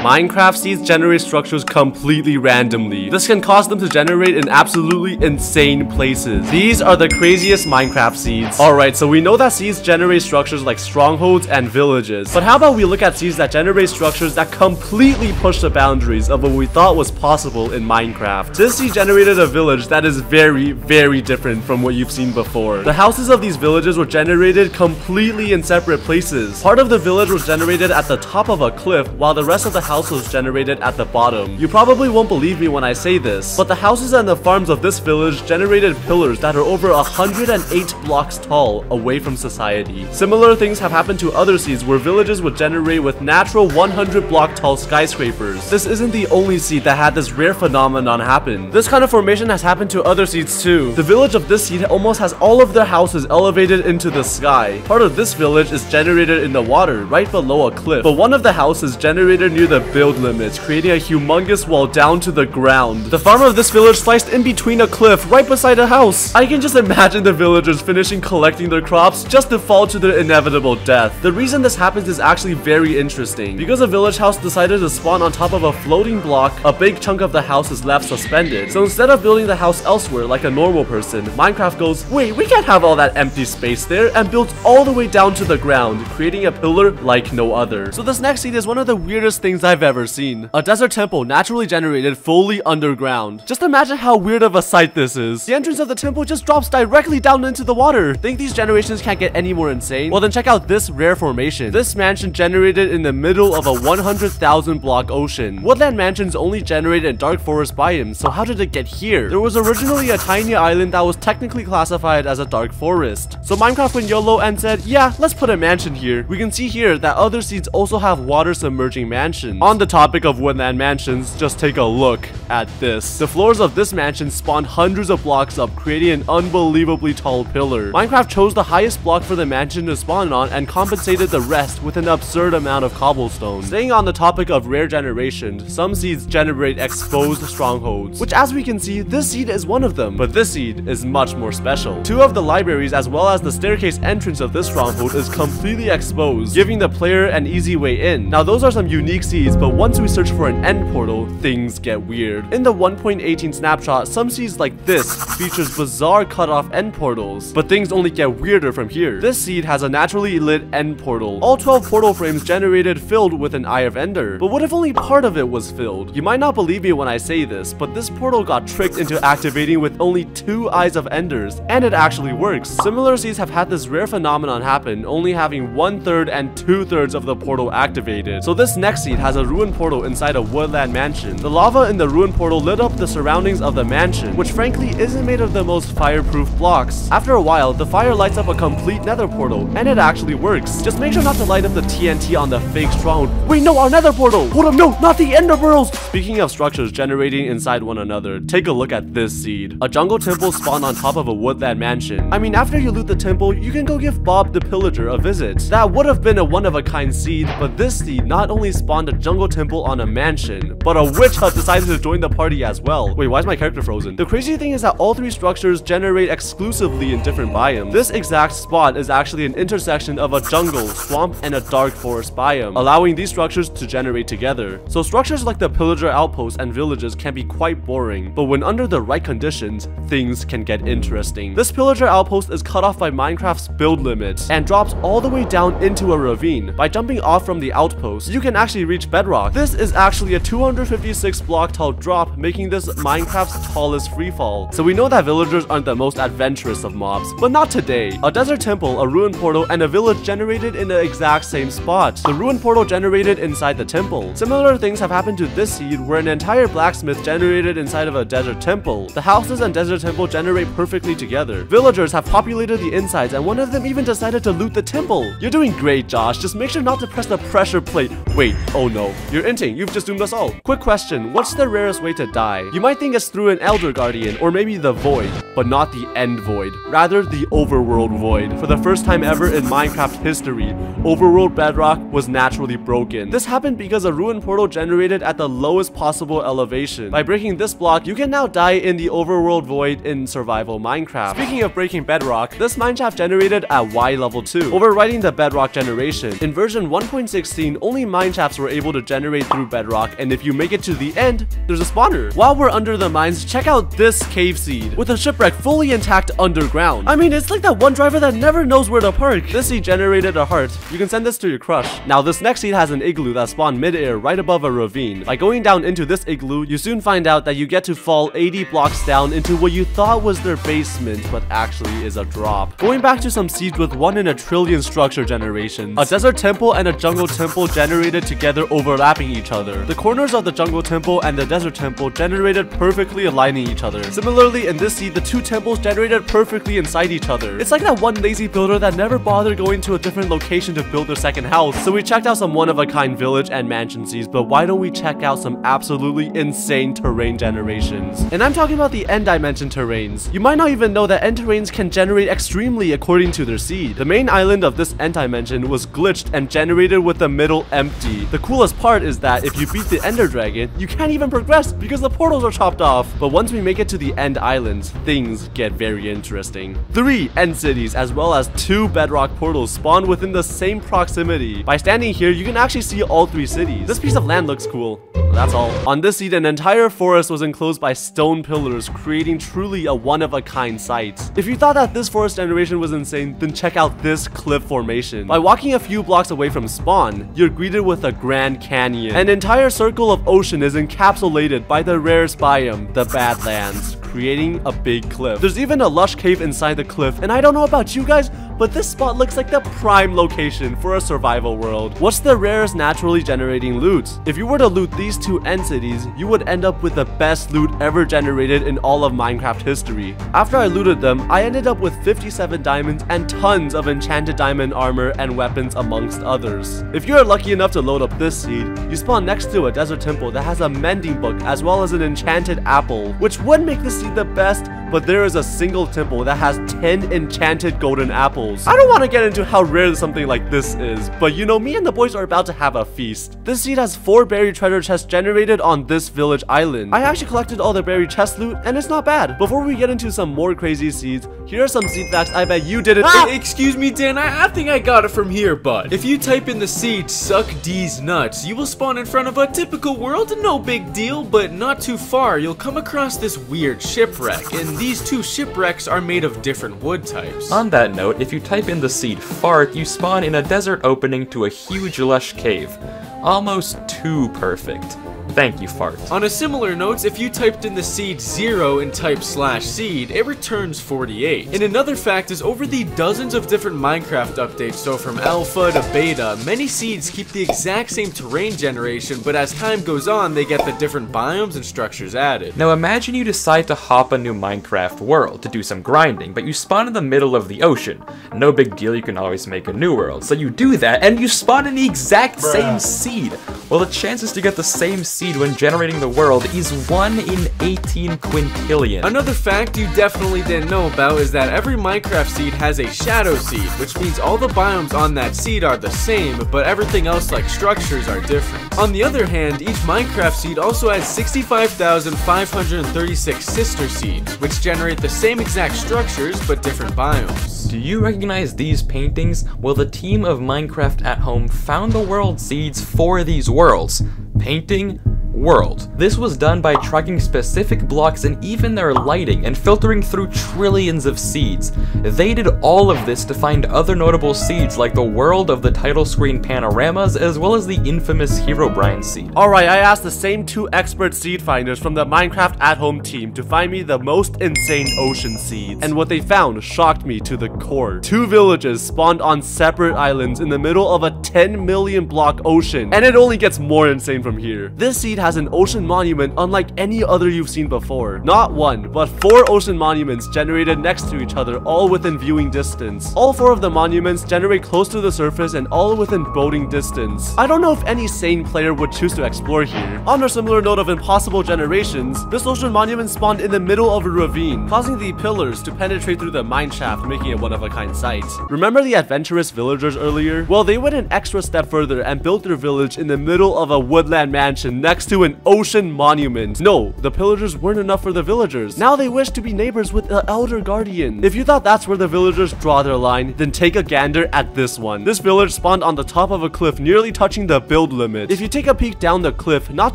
Minecraft seeds generate structures completely randomly. This can cause them to generate in absolutely insane places. These are the craziest Minecraft seeds. Alright, so we know that seeds generate structures like strongholds and villages. But how about we look at seeds that generate structures that completely push the boundaries of what we thought was possible in Minecraft. This seed generated a village that is very, very different from what you've seen before. The houses of these villages were generated completely in separate places. Part of the village was generated at the top of a cliff, while the rest of the house was generated at the bottom. You probably won't believe me when I say this, but the houses and the farms of this village generated pillars that are over 108 blocks tall away from society. Similar things have happened to other seeds where villages would generate with natural 100 block tall skyscrapers. This isn't the only seed that had this rare phenomenon happen. This kind of formation has happened to other seeds too. The village of this seed almost has all of their houses elevated into the sky. Part of this village is generated in the water right below a cliff, but one of the houses generated near the build limits, creating a humongous wall down to the ground. The farm of this village sliced in between a cliff right beside a house. I can just imagine the villagers finishing collecting their crops just to fall to their inevitable death. The reason this happens is actually very interesting. Because a village house decided to spawn on top of a floating block, a big chunk of the house is left suspended. So instead of building the house elsewhere like a normal person, Minecraft goes, wait, we can't have all that empty space there, and builds all the way down to the ground, creating a pillar like no other. So this next seed is one of the weirdest things I've ever seen. A desert temple naturally generated fully underground. Just imagine how weird of a sight this is. The entrance of the temple just drops directly down into the water. Think these generations can't get any more insane? Well then check out this rare formation. This mansion generated in the middle of a 100,000 block ocean. Woodland mansions only generate in dark forest biomes, so how did it get here? There was originally a tiny island that was technically classified as a dark forest. So Minecraft went YOLO and said, yeah, let's put a mansion here. We can see here that other seeds also have water submerging mansions. On the topic of woodland mansions, just take a look at this. The floors of this mansion spawned hundreds of blocks up, creating an unbelievably tall pillar. Minecraft chose the highest block for the mansion to spawn on and compensated the rest with an absurd amount of cobblestone. Staying on the topic of rare generation, some seeds generate exposed strongholds, which as we can see, this seed is one of them. But this seed is much more special. Two of the libraries as well as the staircase entrance of this stronghold is completely exposed, giving the player an easy way in. Now those are some unique seeds, but once we search for an end portal, things get weird. In the 1.18 snapshot, some seeds like this features bizarre cut-off end portals, but things only get weirder from here. This seed has a naturally lit end portal. All 12 portal frames generated filled with an Eye of Ender. But what if only part of it was filled? You might not believe me when I say this, but this portal got tricked into activating with only 2 Eyes of Enders, and it actually works. Similar seeds have had this rare phenomenon happen, only having 1/3 and 2/3 of the portal activated. So this next seed has a ruined portal inside a woodland mansion. The lava in the ruined portal lit up the surroundings of the mansion, which frankly isn't made of the most fireproof blocks. After a while, the fire lights up a complete nether portal, and it actually works. Just make sure not to light up the TNT on the fake stronghold. Wait, no, our nether portal! Hold up, no, not the ender pearls! Speaking of structures generating inside one another, take a look at this seed. A jungle temple spawned on top of a woodland mansion. I mean, after you loot the temple, you can go give Bob the Pillager a visit. That would have been a one-of-a-kind seed, but this seed not only spawned a jungle temple on a mansion, but a witch hut decided to join the party as well. Wait, why is my character frozen? The crazy thing is that all 3 structures generate exclusively in different biomes. This exact spot is actually an intersection of a jungle, swamp, and a dark forest biome, allowing these structures to generate together. So structures like the pillager outposts and villages can be quite boring, but when under the right conditions, things can get interesting. This pillager outpost is cut off by Minecraft's build limit and drops all the way down into a ravine. By jumping off from the outpost, you can actually reach bedrock. This is actually a 256 block tall drop, making this Minecraft's tallest freefall. So we know that villagers aren't the most adventurous of mobs, but not today. A desert temple, a ruined portal, and a village generated in the exact same spot. The ruined portal generated inside the temple. Similar things have happened to this seed, where an entire blacksmith generated inside of a desert temple. The houses and desert temple generate perfectly together. Villagers have populated the insides, and one of them even decided to loot the temple. You're doing great, Josh. Just make sure not to press the pressure plate. Wait, oh no. You're inting. You've just doomed us all. Quick question. What's the rarest way to die? You might think it's through an Elder Guardian, or maybe the Void, but not the End Void. Rather, the Overworld Void. For the first time ever in Minecraft history, Overworld Bedrock was naturally broken. This happened because a ruined portal generated at the lowest possible elevation. By breaking this block, you can now die in the Overworld Void in Survival Minecraft. Speaking of breaking bedrock, this mineshaft generated at Y level 2, overriding the bedrock generation. In version 1.16, only mineshafts were able to to generate through bedrock, and if you make it to the end, there's a spawner. While we're under the mines, check out this cave seed with a shipwreck fully intact underground. I mean, it's like that one driver that never knows where to park. This seed generated a heart. You can send this to your crush. Now this next seed has an igloo that spawned mid-air right above a ravine. By going down into this igloo, you soon find out that you get to fall 80 blocks down into what you thought was their basement, but actually is a drop. Going back to some seeds with 1 in a trillion structure generations. A desert temple and a jungle temple generated together overlapping each other. The corners of the jungle temple and the desert temple generated perfectly aligning each other. Similarly, in this seed, the two temples generated perfectly inside each other. It's like that one lazy builder that never bothered going to a different location to build their second house. So we checked out some one-of-a-kind village and mansion seeds, but why don't we check out some absolutely insane terrain generations? And I'm talking about the end dimension terrains. You might not even know that end terrains can generate extremely according to their seed. The main island of this end dimension was glitched and generated with the middle empty. The coolest part is that if you beat the ender dragon, you can't even progress because the portals are chopped off. But once we make it to the end islands, things get very interesting. 3 end cities as well as 2 bedrock portals spawn within the same proximity. By standing here, you can actually see all 3 cities. This piece of land looks cool. That's all. On this seed, an entire forest was enclosed by stone pillars, creating truly a one-of-a-kind sight. If you thought that this forest generation was insane, then check out this cliff formation. By walking a few blocks away from spawn, you're greeted with a Grand Canyon. An entire circle of ocean is encapsulated by the rarest biome, the Badlands, creating a big cliff. There's even a lush cave inside the cliff, and I don't know about you guys, but this spot looks like the prime location for a survival world. What's the rarest naturally generating loot? If you were to loot these 2 end cities, you would end up with the best loot ever generated in all of Minecraft history. After I looted them, I ended up with 57 diamonds and tons of enchanted diamond armor and weapons amongst others. If you are lucky enough to load up this seed, you spawn next to a desert temple that has a mending book as well as an enchanted apple, which would make this seed the best, but there is a single temple that has 10 enchanted golden apples. I don't want to get into how rare something like this is, but you know, me and the boys are about to have a feast. This seed has 4 buried treasure chests generated on this village island. I actually collected all the buried chest loot, and it's not bad. Before we get into some more crazy seeds, here are some seed facts I bet you didn't— Excuse me, Dan, I think I got it from here, bud. If you type in the seed "suck D's nuts," you will spawn in front of a typical world, no big deal, but not too far, you'll come across this weird shipwreck, and these 2 shipwrecks are made of different wood types. On that note, if you type in the seed fart, you spawn in a desert opening to a huge lush cave. Almost too perfect. Thank you, fart. On a similar note, if you typed in the seed 0 and type /seed, it returns 48. And another fact is, over the dozens of different Minecraft updates, so from alpha to beta, many seeds keep the exact same terrain generation, but as time goes on, they get the different biomes and structures added. Now imagine you decide to hop a new Minecraft world to do some grinding, but you spawn in the middle of the ocean. No big deal, you can always make a new world. So you do that, and you spawn in the exact same seed. Well, the chances to get the same seed when generating the world is 1 in 18 quintillion. Another fact you definitely didn't know about is that every Minecraft seed has a shadow seed, which means all the biomes on that seed are the same, but everything else like structures are different. On the other hand, each Minecraft seed also has 65,536 sister seeds, which generate the same exact structures but different biomes. Do you recognize these paintings? Well, the team of Minecraft at Home found the world seeds for these worlds. Painting world. This was done by tracking specific blocks and even their lighting and filtering through trillions of seeds. They did all of this to find other notable seeds like the world of the title screen panoramas as well as the infamous Herobrine seed. Alright, I asked the same 2 expert seed finders from the Minecraft at Home team to find me the most insane ocean seeds, and what they found shocked me to the core. 2 villages spawned on separate islands in the middle of a 10 million block ocean, and it only gets more insane from here. This seed has an ocean monument unlike any other you've seen before. Not 1, but 4 ocean monuments generated next to each other, all within viewing distance. All 4 of the monuments generate close to the surface and all within boating distance. I don't know if any sane player would choose to explore here. On a similar note of impossible generations, this ocean monument spawned in the middle of a ravine, causing the pillars to penetrate through the mine shaft, making it one-of-a-kind sight. Remember the adventurous villagers earlier? Well, they went an extra step further and built their village in the middle of a woodland mansion next to into an ocean monument. No, the pillagers weren't enough for the villagers. Now they wish to be neighbors with the elder guardian. If you thought that's where the villagers draw their line, then take a gander at this one. This village spawned on the top of a cliff nearly touching the build limit. If you take a peek down the cliff, not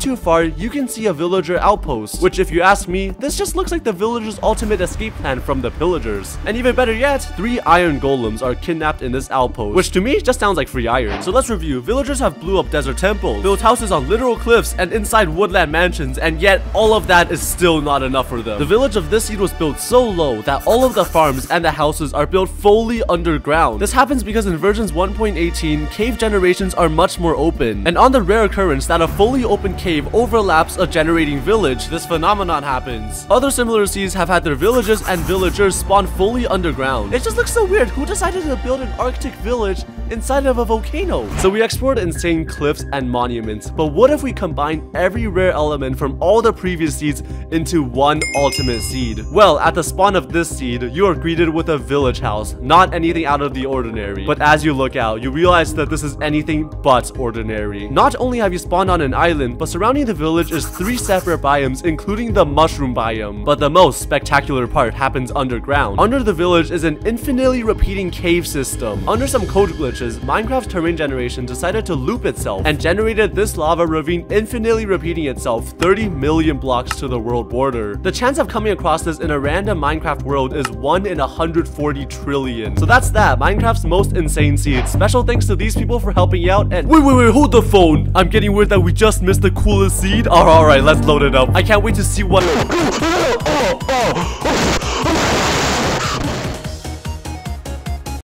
too far, you can see a villager outpost, which if you ask me, this just looks like the villagers' ultimate escape plan from the pillagers. And even better yet, 3 iron golems are kidnapped in this outpost, which to me just sounds like free iron. So let's review. Villagers have blew up desert temples, built houses on literal cliffs and inside woodland mansions, and yet all of that is still not enough for them. The village of this seed was built so low that all of the farms and the houses are built fully underground. This happens because in versions 1.18, cave generations are much more open, and on the rare occurrence that a fully open cave overlaps a generating village, this phenomenon happens. Other similar seeds have had their villages and villagers spawn fully underground. It just looks so weird. Who decided to build an Arctic village inside of a volcano? So we explored insane cliffs and monuments, but what if we combine every rare element from all the previous seeds into one ultimate seed? Well, at the spawn of this seed, you are greeted with a village house, not anything out of the ordinary. But as you look out, you realize that this is anything but ordinary. Not only have you spawned on an island, but surrounding the village is 3 separate biomes, including the mushroom biome. But the most spectacular part happens underground. Under the village is an infinitely repeating cave system. Under some code glitches, Minecraft's terrain generation decided to loop itself and generated this lava ravine infinitely repeating itself 30 million blocks to the world border. The chance of coming across this in a random Minecraft world is 1 in 140 trillion. So that's that, Minecraft's most insane seed. Special thanks to these people for helping out. And wait, hold the phone. I'm getting weird that we just missed the coolest seed. Alright, let's load it up. I can't wait to see what